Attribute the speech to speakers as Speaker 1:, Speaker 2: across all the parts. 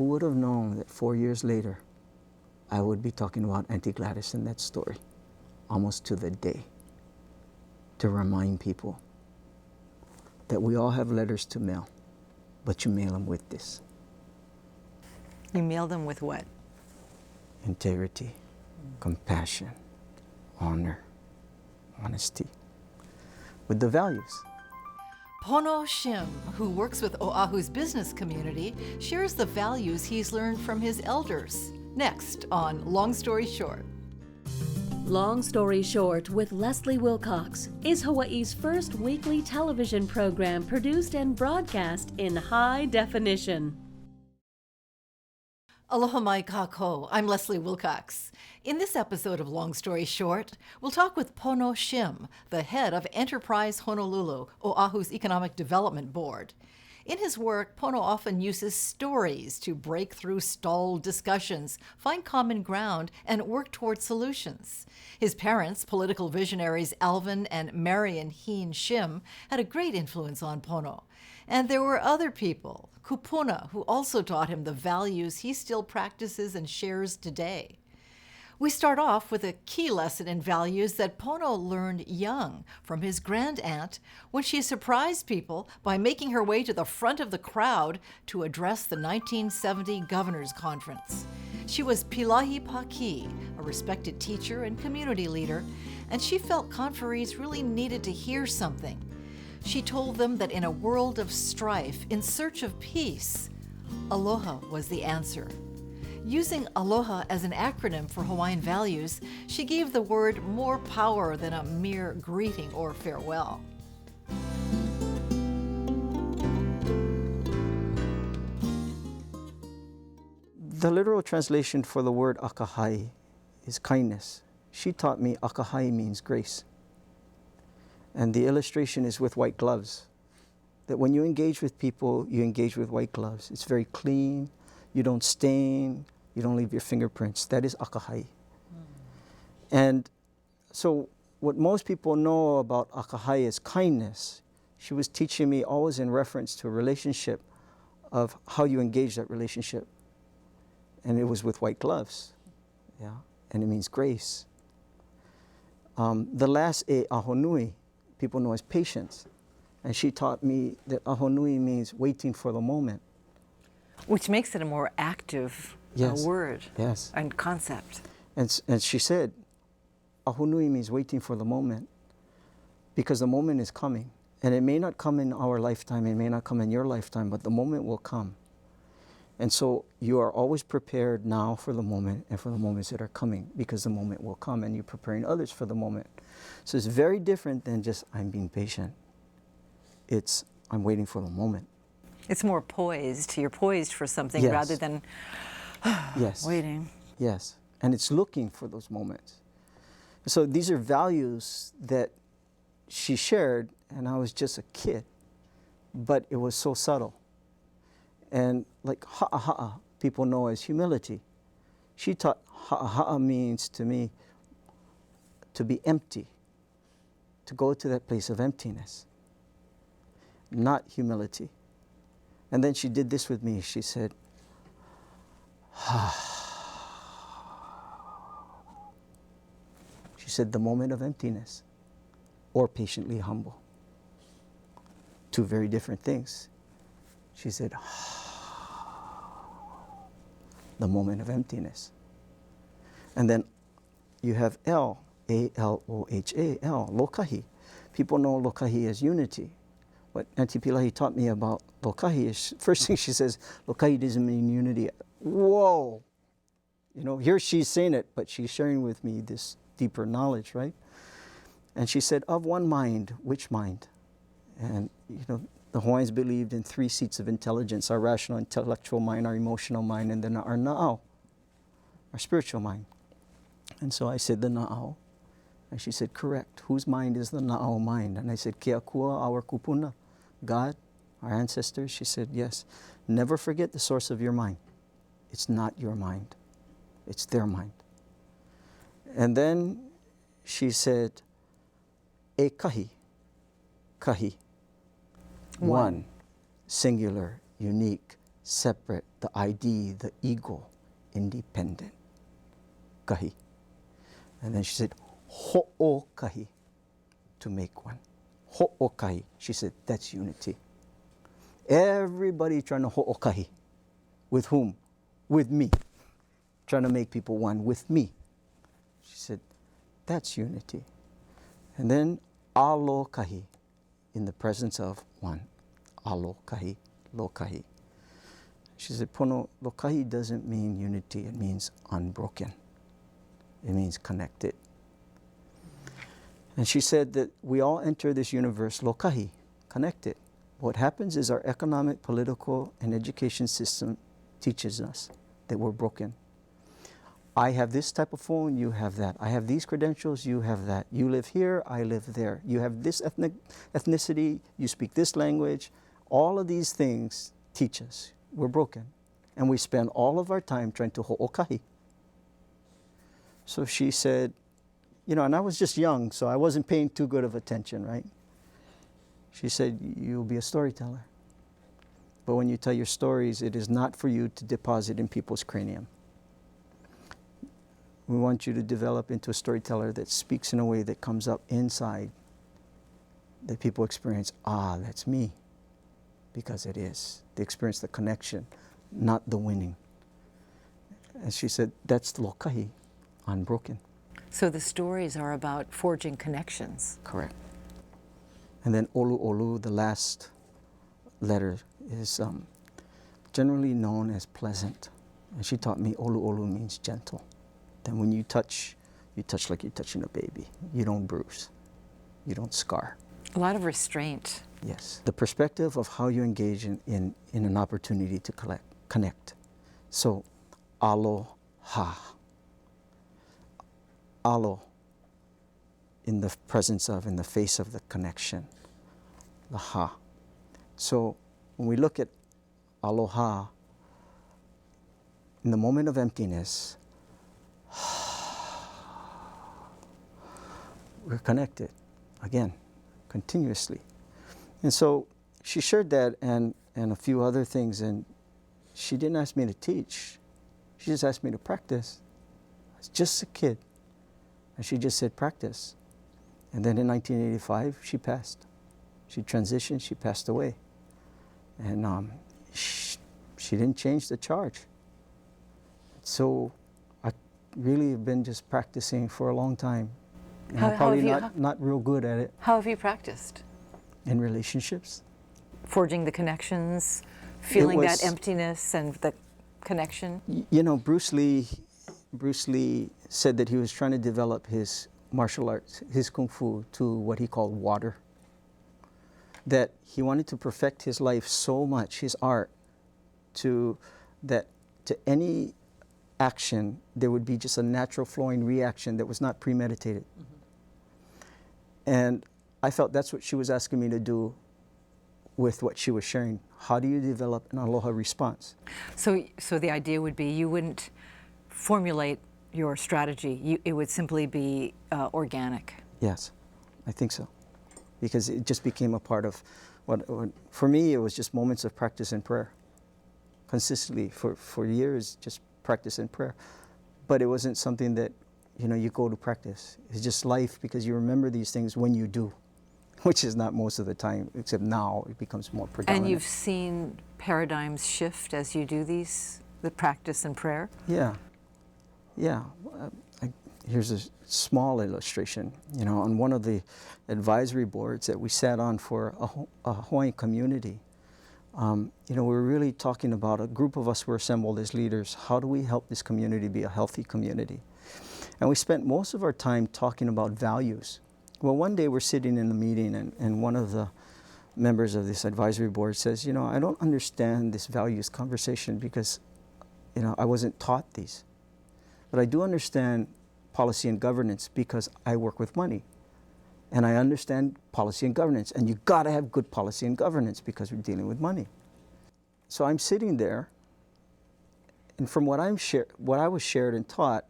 Speaker 1: who would have known that 4 years later, I would be talking about Auntie Gladys in that story, almost to the day, to remind people that we all have letters to mail, but you mail them with this.
Speaker 2: You mail them with what?
Speaker 1: Integrity, compassion, honor, honesty, with the values.
Speaker 3: Pono Shim, who works with Oahu's business community, shares the values he's learned from his elders. Next on Long Story Short.
Speaker 4: Long Story Short with Leslie Wilcox is Hawaii's first weekly television program produced and broadcast in high definition.
Speaker 3: Aloha mai kako. I'm Leslie Wilcox. In this episode of Long Story Short, we'll talk with Pono Shim, the head of Enterprise Honolulu, Oahu's Economic Development Board. In his work, Pono often uses stories to break through stalled discussions, find common ground, and work toward solutions. His parents, political visionaries Alvin and Marion Heen Shim, had a great influence on Pono. And there were other people, Kupuna, who also taught him the values he still practices and shares today. We start off with a key lesson in values that Pono learned young from his grandaunt when she surprised people by making her way to the front of the crowd to address the 1970 Governor's Conference. She was Pilahi Paki, a respected teacher and community leader, and she felt conferees really needed to hear something. She told them that in a world of strife, in search of peace, Aloha was the answer. Using Aloha as an acronym for Hawaiian values, she gave the word more power than a mere greeting or farewell.
Speaker 1: The literal translation for the word akahai is kindness. She taught me akahai means grace. And the illustration is with white gloves. That when you engage with people, you engage with white gloves. It's very clean, you don't stain, you don't leave your fingerprints. That is akahai. And so what most people know about akahai is kindness. She was teaching me always in reference to a relationship of how you engage that relationship. And it was with white gloves, yeah, and it means grace. The last e, ahonui, people know as patience. And she taught me that ahonui means waiting for the moment.
Speaker 2: Which makes it a more active word and concept.
Speaker 1: And she said, ahonui means waiting for the moment because the moment is coming. And it may not come in our lifetime, it may not come in your lifetime, but the moment will come. And so you are always prepared now for the moment and for the moments that are coming because the moment will come and you're preparing others for the moment. So it's very different than just I'm being patient. It's I'm waiting for the moment.
Speaker 2: It's more poised. You're poised for something rather than waiting.
Speaker 1: Yes, and it's looking for those moments. So these are values that she shared and I was just a kid, but it was so subtle. And like ha'a, people know as humility. She taught ha'a means to me to be empty, to go to that place of emptiness, not humility. And then she did this with me. She said, she said, the moment of emptiness or patiently humble. Two very different things. She said, the moment of emptiness. And then you have L, A-L-O-H-A, L, lokahi. People know lokahi as unity. What Auntie Pilahi taught me about lokahi is, first thing she says, lokahi doesn't mean unity. Whoa! You know, here she's saying it, but she's sharing with me this deeper knowledge, right? And she said, of one mind, which mind? And, you know, the Hawaiians believed in 3 seats of intelligence, our rational intellectual mind, our emotional mind, and then our na'au, our spiritual mind. And so I said the na'au, and she said, correct. Whose mind is the na'au mind? And I said, Keakua, our kupuna, God, our ancestors. She said, yes. Never forget the source of your mind. It's not your mind. It's their mind. And then she said, e kahi, kahi. One, singular, unique, separate, the ID, the ego, independent. Kahi. And then she said, ho'okahi, to make one. Ho'okahi. She said, that's unity. Everybody trying to ho'okahi. With whom? With me. Trying to make people one with me. She said, that's unity. And then alokahi, in the presence of one. Alokahi, lokahi. She said, Pono, lokahi doesn't mean unity, it means unbroken. It means connected. And she said that we all enter this universe lokahi, connected. What happens is our economic, political, and education system teaches us that we're broken. I have this type of phone, you have that. I have these credentials, you have that. You live here, I live there. You have this ethnicity, you speak this language. All of these things teach us we're broken. And we spend all of our time trying to ho'okahi. So she said, you know, and I was just young, so I wasn't paying too good of attention, right? She said, you'll be a storyteller. But when you tell your stories, it is not for you to deposit in people's cranium. We want you to develop into a storyteller that speaks in a way that comes up inside, that people experience, ah, that's me, because it is. They experience the connection, not the winning. And she said, that's the lokahi, unbroken.
Speaker 2: So the stories are about forging connections.
Speaker 1: Correct. And then olu olu, the last letter, is generally known as pleasant. And she taught me olu olu means gentle. Then when you touch like you're touching a baby. You don't bruise. You don't scar.
Speaker 2: A lot of restraint.
Speaker 1: Yes. The perspective of how you engage in an opportunity to connect. So, aloha. Alo, in the presence of, in the face of the connection. Laha. So, when we look at aloha, in the moment of emptiness, we're connected, again, continuously. And so she shared that and a few other things, and she didn't ask me to teach. She just asked me to practice. I was just a kid. And she just said, practice. And then in 1985, she passed. She transitioned, she passed away. And she didn't change the charge. So I really have been just practicing for a long time. And I'm probably not real good at it.
Speaker 2: How have you practiced?
Speaker 1: In relationships.
Speaker 2: Forging the connections, feeling that emptiness and the connection?
Speaker 1: You know, Bruce Lee said that he was trying to develop his martial arts, his kung fu, to what he called water. That he wanted to perfect his life so much, his art, that to any action, there would be just a natural flowing reaction that was not premeditated. Mm-hmm. And I felt that's what she was asking me to do with what she was sharing. How do you develop an aloha response? So
Speaker 2: the idea would be you wouldn't formulate your strategy, it would simply be organic.
Speaker 1: Yes, I think so. Because it just became a part of what for me, it was just moments of practice and prayer. Consistently, for years, just practice and prayer. But it wasn't something that, you know, you go to practice. It's just life, because you remember these things when you do, which is not most of the time, except now it becomes more predominant.
Speaker 2: And you've seen paradigms shift as you do the practice and prayer?
Speaker 1: Yeah. Yeah. Here's a small illustration. You know, on one of the advisory boards that we sat on for a Hawaiian community, you know, we were really talking about, a group of us were assembled as leaders. How do we help this community be a healthy community? And we spent most of our time talking about values. Well, one day we're sitting in the meeting, and one of the members of this advisory board says, you know, I don't understand this values conversation because, you know, I wasn't taught these. But I do understand policy and governance because I work with money. And I understand policy and governance. And you gotta have good policy and governance because we're dealing with money. So I'm sitting there, and from what I was shared and taught,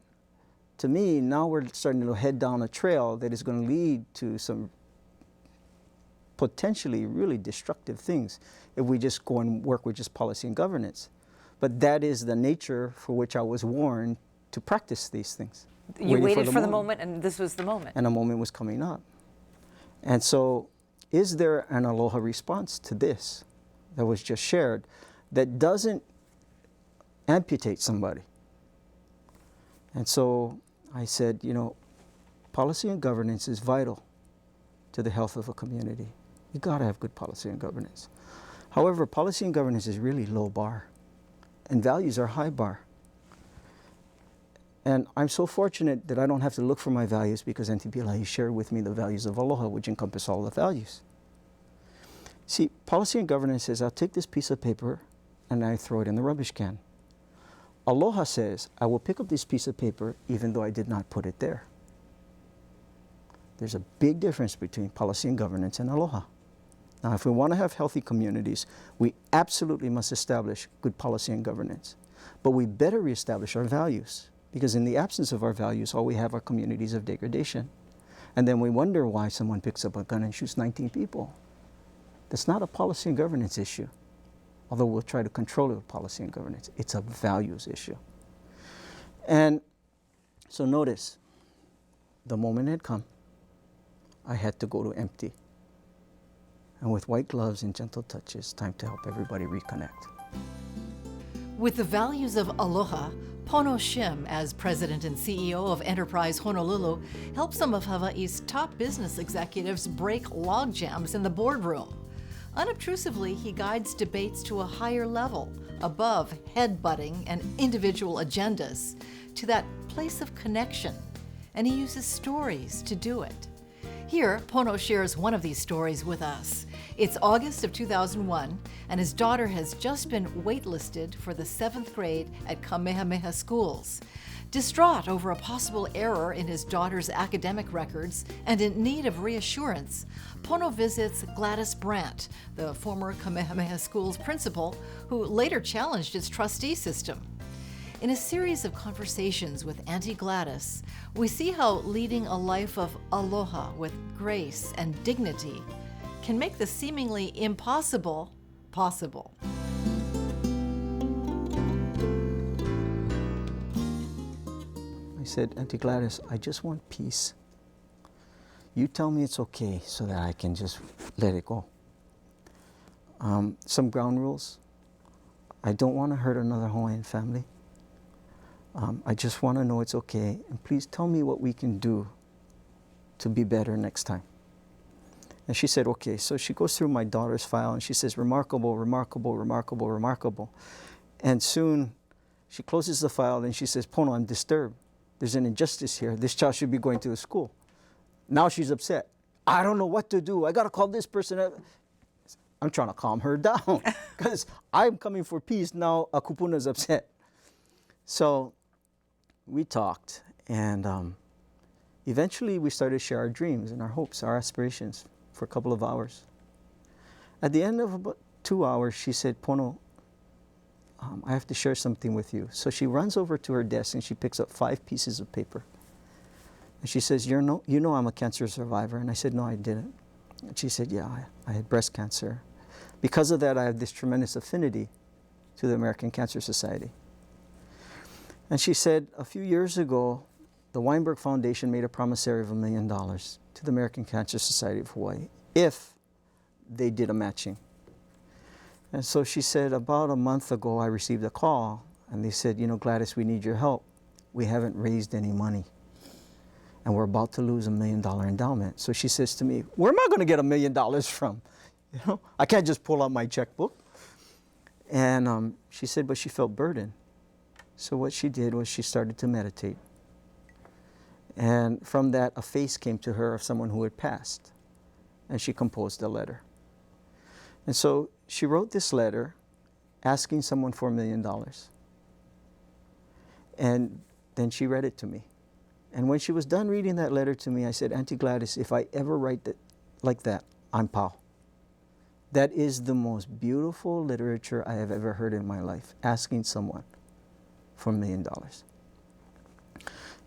Speaker 1: to me, now we're starting to head down a trail that is going to lead to some potentially really destructive things if we just go and work with just policy and governance. But that is the nature for which I was warned to practice these things.
Speaker 2: You waited for the moment, and this was the moment.
Speaker 1: And a moment was coming up. And so, is there an Aloha response to this that was just shared that doesn't amputate somebody? And so I said, you know, policy and governance is vital to the health of a community. You gotta have good policy and governance. However, policy and governance is really low bar, and values are high bar. And I'm so fortunate that I don't have to look for my values because NTPLI shared with me the values of Aloha, which encompass all the values. See, policy and governance says, I'll take this piece of paper and I throw it in the rubbish can. Aloha says, I will pick up this piece of paper even though I did not put it there. There's a big difference between policy and governance and Aloha. Now, if we want to have healthy communities, we absolutely must establish good policy and governance. But we better reestablish our values, because in the absence of our values, all we have are communities of degradation. And then we wonder why someone picks up a gun and shoots 19 people. That's not a policy and governance issue, although we'll try to control it with policy and governance. It's a values issue. And so notice, the moment had come, I had to go to empty. And with white gloves and gentle touches, time to help everybody reconnect.
Speaker 3: With the values of Aloha, Pono Shim, as president and CEO of Enterprise Honolulu, helps some of Hawaii's top business executives break log jams in the boardroom. Unobtrusively, he guides debates to a higher level, above head-butting and individual agendas, to that place of connection. And he uses stories to do it. Here, Pono shares one of these stories with us. It's August of 2001, and his daughter has just been waitlisted for the 7th grade at Kamehameha Schools. Distraught over a possible error in his daughter's academic records and in need of reassurance, Pono visits Gladys Brandt, the former Kamehameha Schools principal, who later challenged its trustee system. In a series of conversations with Auntie Gladys, we see how leading a life of aloha with grace and dignity can make the seemingly impossible possible.
Speaker 1: I said, Auntie Gladys, I just want peace. You tell me it's okay so that I can just let it go. Some ground rules. I don't want to hurt another Hawaiian family. I just want to know it's okay, and please tell me what we can do to be better next time. And she said, okay. So she goes through my daughter's file and she says, remarkable, remarkable, remarkable, remarkable. And soon she closes the file and she says, Pono, I'm disturbed. There's an injustice here. This child should be going to the school. Now she's upset. I don't know what to do. I got to call this person. I'm trying to calm her down because I'm coming for peace. Now a kupuna's upset. So we talked, and eventually we started to share our dreams and our hopes, our aspirations for a couple of hours. At the end of about 2 hours, she said, Pono, I have to share something with you. So she runs over to her desk and she picks up 5 pieces of paper. And she says, you know I'm a cancer survivor. And I said, no, I didn't. And she said, yeah, I had breast cancer. Because of that, I have this tremendous affinity to the American Cancer Society. And she said, a few years ago, the Weinberg Foundation made a promissory of $1 million to the American Cancer Society of Hawaii if they did a matching. And so she said, about a month ago, I received a call, and they said, you know, Gladys, we need your help. We haven't raised any money, and we're about to lose $1 million endowment. So she says to me, where am I going to get $1 million from? You know, I can't just pull out my checkbook. And she said, but she felt burdened. So what she did was she started to meditate. And from that, a face came to her of someone who had passed. And she composed a letter. And so she wrote this letter asking someone for $1 million. And then she read it to me. And when she was done reading that letter to me, I said, Auntie Gladys, if I ever write that like that, I'm pau. That is the most beautiful literature I have ever heard in my life, asking someone for $1 million.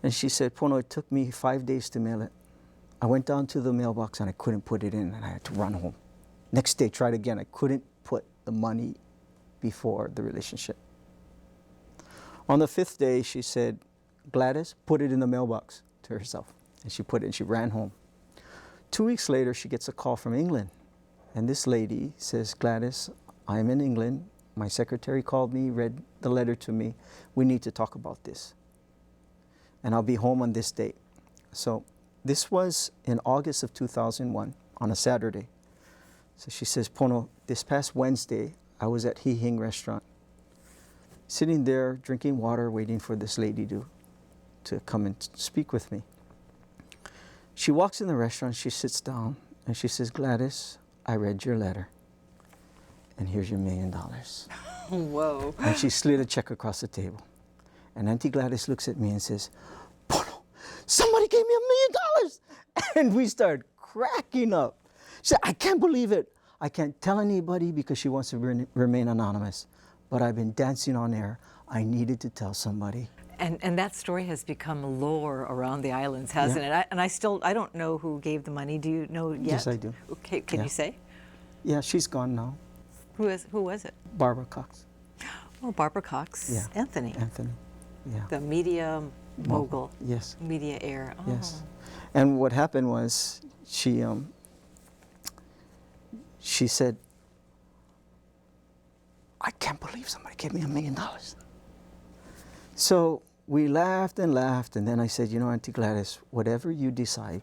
Speaker 1: And she said, Pono, it took me 5 days to mail it. I went down to the mailbox and I couldn't put it in, and I had to run home. Next day, tried again. I couldn't put the money before the relationship. On the 5th day, she said, Gladys, put it in the mailbox, to herself. And she put it and she ran home. 2 weeks later, she gets a call from England. And this lady says, Gladys, I'm in England. My secretary called me, read the letter to me. We need to talk about this. And I'll be home on this date. So this was in August of 2001 on a Saturday. So she says, Pono, this past Wednesday, I was at Hee Hing restaurant, sitting there drinking water, waiting for this lady to come and speak with me. She walks in the restaurant, she sits down, and she says, Gladys, I read your letter, and here's your $1 million.
Speaker 2: Whoa.
Speaker 1: And she slid a check across the table. And Auntie Gladys looks at me and says, Pono, somebody gave me $1 million. And we started cracking up. She said, I can't believe it. I can't tell anybody because she wants to remain anonymous. But I've been dancing on air. I needed to tell somebody.
Speaker 2: And that story has become lore around the islands, hasn't it? I don't know who gave the money. Do you know yet?
Speaker 1: Yes, I do.
Speaker 2: Okay, can you say?
Speaker 1: Yeah, she's gone now.
Speaker 2: Who was it?
Speaker 1: Barbara Cox.
Speaker 2: Oh, Barbara Cox.
Speaker 1: Yeah.
Speaker 2: Anthony.
Speaker 1: Anthony, yeah.
Speaker 2: The media mogul.
Speaker 1: Yes.
Speaker 2: Media heir. Oh.
Speaker 1: Yes. And what happened was she said, I can't believe somebody gave me $1 million. So we laughed and laughed, and then I said, you know, Auntie Gladys, whatever you decide,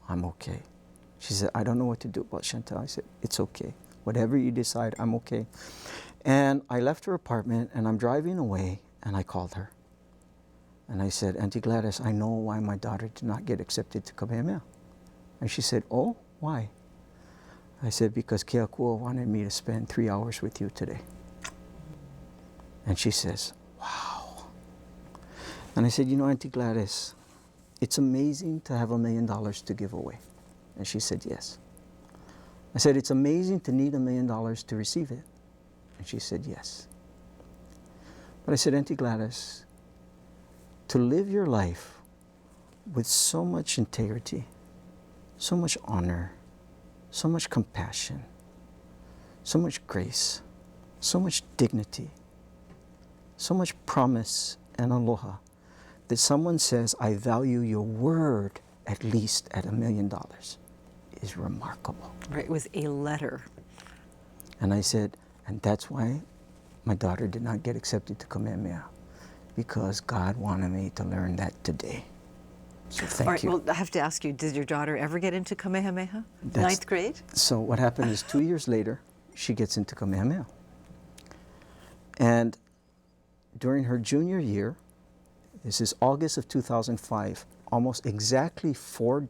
Speaker 1: I'm okay. She said, I don't know what to do about Chantal. I said, it's okay. Whatever you decide, I'm okay. And I left her apartment, and I'm driving away, and I called her. And I said, Auntie Gladys, I know why my daughter did not get accepted to Kamehameha. And she said, oh, why? I said, because Keakua wanted me to spend 3 hours with you today. And she says, wow. And I said, you know, Auntie Gladys, it's amazing to have $1 million to give away. And she said, yes. I said, it's amazing to need $1 million to receive it. And she said, yes. But I said, Auntie Gladys, to live your life with so much integrity, so much honor, so much compassion, so much grace, so much dignity, so much promise and aloha, that someone says, I value your word at least at $1 million is remarkable.
Speaker 2: Right, it was a letter.
Speaker 1: And I said, and that's why my daughter did not get accepted to Kamehameha, because God wanted me to learn that today. So thank you.
Speaker 2: Well, I have to ask you, did your daughter ever get into Kamehameha? Ninth grade?
Speaker 1: So what happened is 2 years later, she gets into Kamehameha. And during her junior year, this is August of 2005, almost exactly 4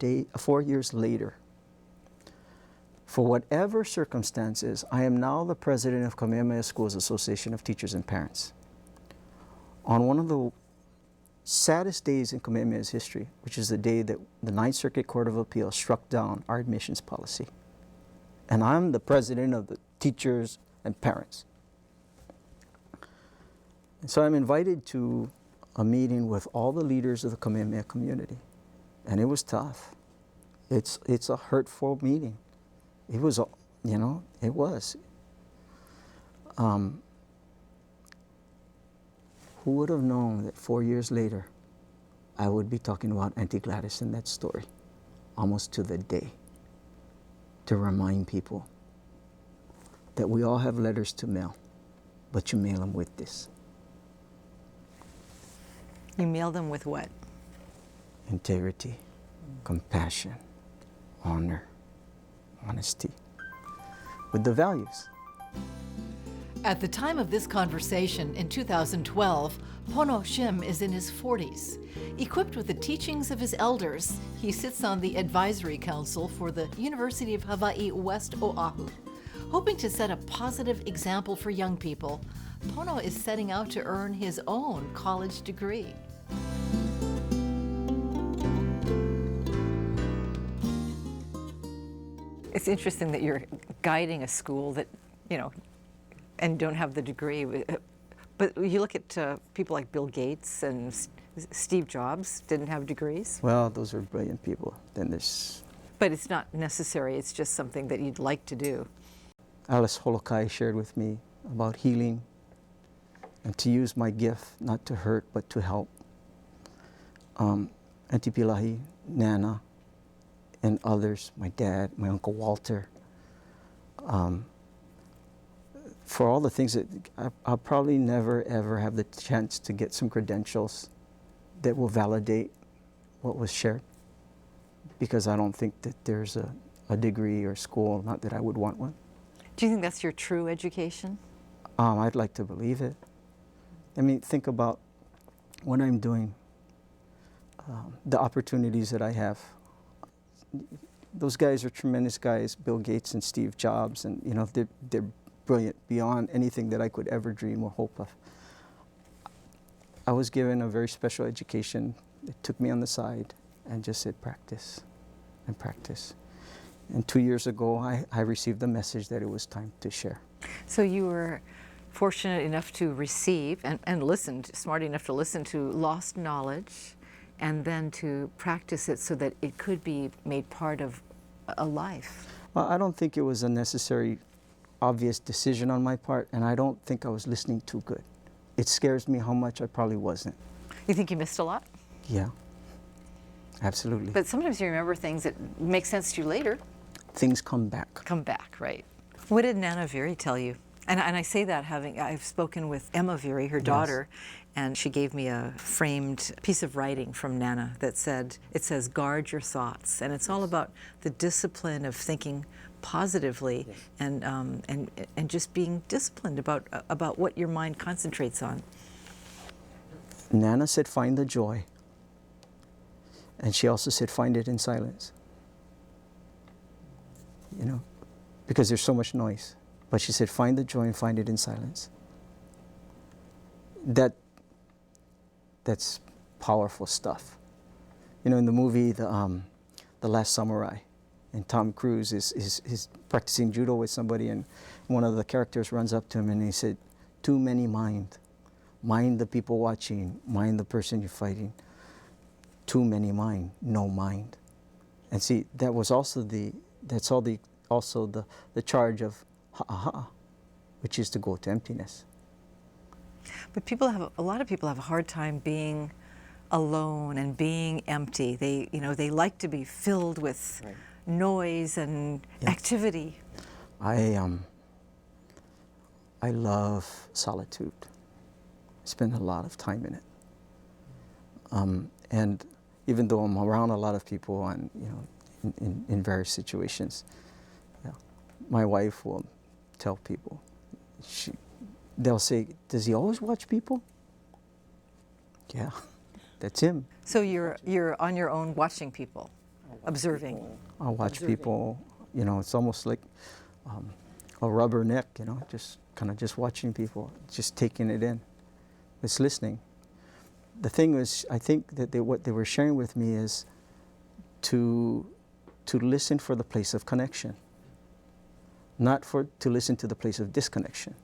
Speaker 1: years later, for whatever circumstances, I am now the president of Kamehameha Schools Association of Teachers and Parents. On one of the saddest days in Kamehameha's history, which is the day that the Ninth Circuit Court of Appeal struck down our admissions policy. And I'm the president of the teachers and parents. And so I'm invited to a meeting with all the leaders of the Kamehameha community. And it was tough. It's a hurtful meeting. It was, you know, it was. Who would have known that 4 years later, I would be talking about Auntie Gladys in that story, almost to the day, to remind people that we all have letters to mail, but you mail them with this.
Speaker 2: You mailed them with what?
Speaker 1: Integrity, compassion, honor, honesty, with the values.
Speaker 3: At the time of this conversation in 2012, Pono Shim is in his 40s. Equipped with the teachings of his elders, he sits on the advisory council for the University of Hawaii West Oahu. Hoping to set a positive example for young people, Pono is setting out to earn his own college degree.
Speaker 2: It's interesting that you're guiding a school that, you know, and don't have the degree. But you look at people like Bill Gates and Steve Jobs didn't have degrees.
Speaker 1: Well, those are brilliant people. Then there's...
Speaker 2: But it's not necessary. It's just something that you'd like to do.
Speaker 1: Alice Holokai shared with me about healing and to use my gift not to hurt but to help. Auntie Pilahi, Nana, and others, my dad, my Uncle Walter, for all the things that I'll probably never ever have the chance to get some credentials that will validate what was shared, because I don't think that there's a degree or school, not that I would want one.
Speaker 2: Do you think that's your true education?
Speaker 1: I'd like to believe it. I mean, think about what I'm doing, the opportunities that I have. Those guys are tremendous guys, Bill Gates and Steve Jobs, and you know, they're brilliant beyond anything that I could ever dream or hope of. I was given a very special education. It took me on the side and just said practice and practice. And 2 years ago, I received the message that it was time to share.
Speaker 2: So you were fortunate enough to receive and listened, smart enough to listen to lost knowledge, and then to practice it so that it could be made part of a life.
Speaker 1: Well, I don't think it was a necessary, obvious decision on my part, and I don't think I was listening too good. It scares me how much I probably wasn't.
Speaker 2: You think you missed a lot?
Speaker 1: Yeah, absolutely.
Speaker 2: But sometimes you remember things that make sense to you later.
Speaker 1: Things come back.
Speaker 2: Come back, right. What did Nana Viri tell you? And I say that I've spoken with Emma Viri, her daughter, and she gave me a framed piece of writing from Nana that says, guard your thoughts. And it's all about the discipline of thinking positively and just being disciplined about what your mind concentrates on.
Speaker 1: Nana said, find the joy. And she also said, find it in silence. You know, because there's so much noise. But she said, find the joy and find it in silence. That's powerful stuff. You know, in the movie, The Last Samurai, and Tom Cruise is practicing judo with somebody, and one of the characters runs up to him and he said, too many mind. Mind the people watching, mind the person you're fighting. Too many mind, no mind. And see, that was also the charge of ha'aha'a, which is to go to emptiness.
Speaker 2: But a lot of people have a hard time being alone and being empty. They like to be filled with noise and activity.
Speaker 1: I love solitude. I spend a lot of time in it. And even though I'm around a lot of people and in various situations, my wife will tell people, they'll say, does he always watch people? Yeah, that's him.
Speaker 2: So you're on your own watching people, observing.
Speaker 1: I watch people, it's almost like a rubber neck, just kind of just watching people, just taking it in. It's listening. The thing is, I think that what they were sharing with me is to listen for the place of connection, not to listen to the place of disconnection.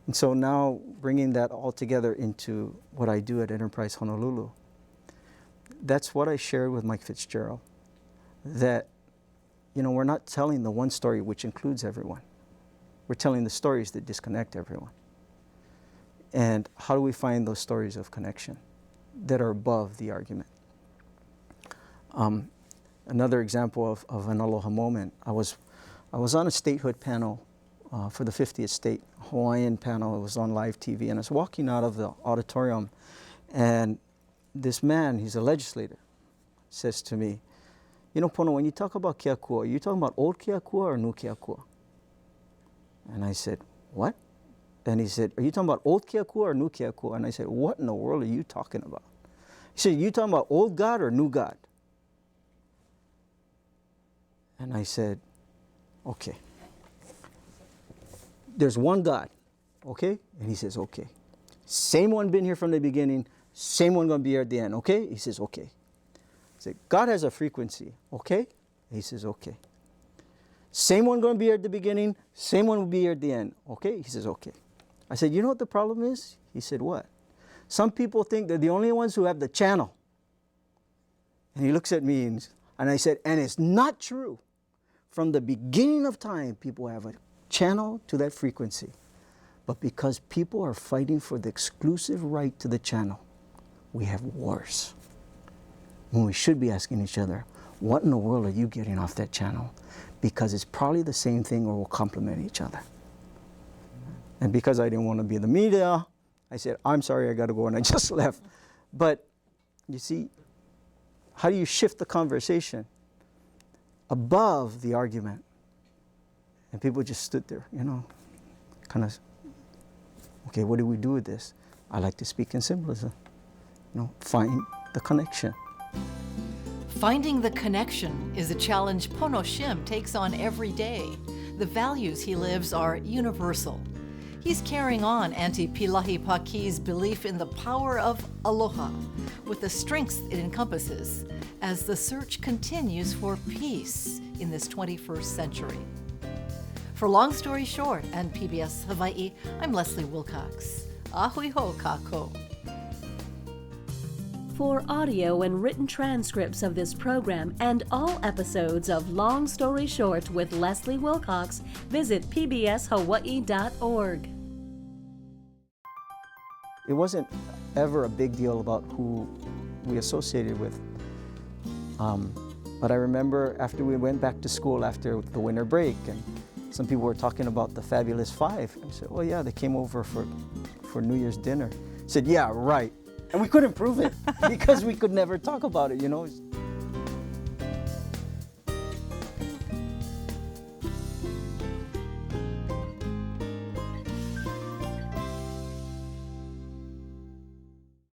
Speaker 1: And so now bringing that all together into what I do at Enterprise Honolulu, that's what I shared with Mike Fitzgerald, that, we're not telling the one story which includes everyone. We're telling the stories that disconnect everyone. And how do we find those stories of connection that are above the argument? Another example of an Aloha moment, I was on a statehood panel for the 50th state, Hawaiian panel. It was on live TV, and I was walking out of the auditorium, and this man, he's a legislator, says to me, Pono, when you talk about keakua, are you talking about old keakua or new keakua? And I said, what? And he said, are you talking about old keakua or new keakua? And I said, what in the world are you talking about? He said, you talking about old God or new God? And I said, okay. There's one God, okay? And he says, okay. Same one been here from the beginning, same one gonna be here at the end, okay? He says, okay. I said, God has a frequency, okay? He says, okay. Same one gonna be here at the beginning, same one will be here at the end, okay? He says, okay. I said, you know what the problem is? He said, what? Some people think they're the only ones who have the channel. And he looks at me and I said, and it's not true. From the beginning of time, people have a channel to that frequency. But because people are fighting for the exclusive right to the channel, we have wars. When we should be asking each other, what in the world are you getting off that channel? Because it's probably the same thing or will complement each other. And because I didn't want to be in the media, I said, I'm sorry, I got to go, and I just left. But you see, how do you shift the conversation above the argument? And people just stood there, you know, kind of, okay, what do we do with this? I like to speak in symbolism. You know, find the connection.
Speaker 3: Finding the connection is a challenge Pono Shim takes on every day. The values he lives are universal. He's carrying on Auntie Pilahi Paki's belief in the power of aloha, with the strengths it encompasses, as the search continues for peace in this 21st century. For Long Story Short and PBS Hawaiʻi, I'm Leslie Wilcox. Ahui ho kako.
Speaker 4: For audio and written transcripts of this program and all episodes of Long Story Short with Leslie Wilcox, visit pbshawaii.org.
Speaker 1: It wasn't ever a big deal about who we associated with. But I remember after we went back to school after the winter break, and some people were talking about the Fabulous Five. I said, well, yeah, they came over for New Year's dinner. I said, yeah, right. And we couldn't prove it because we could never talk about it, you know.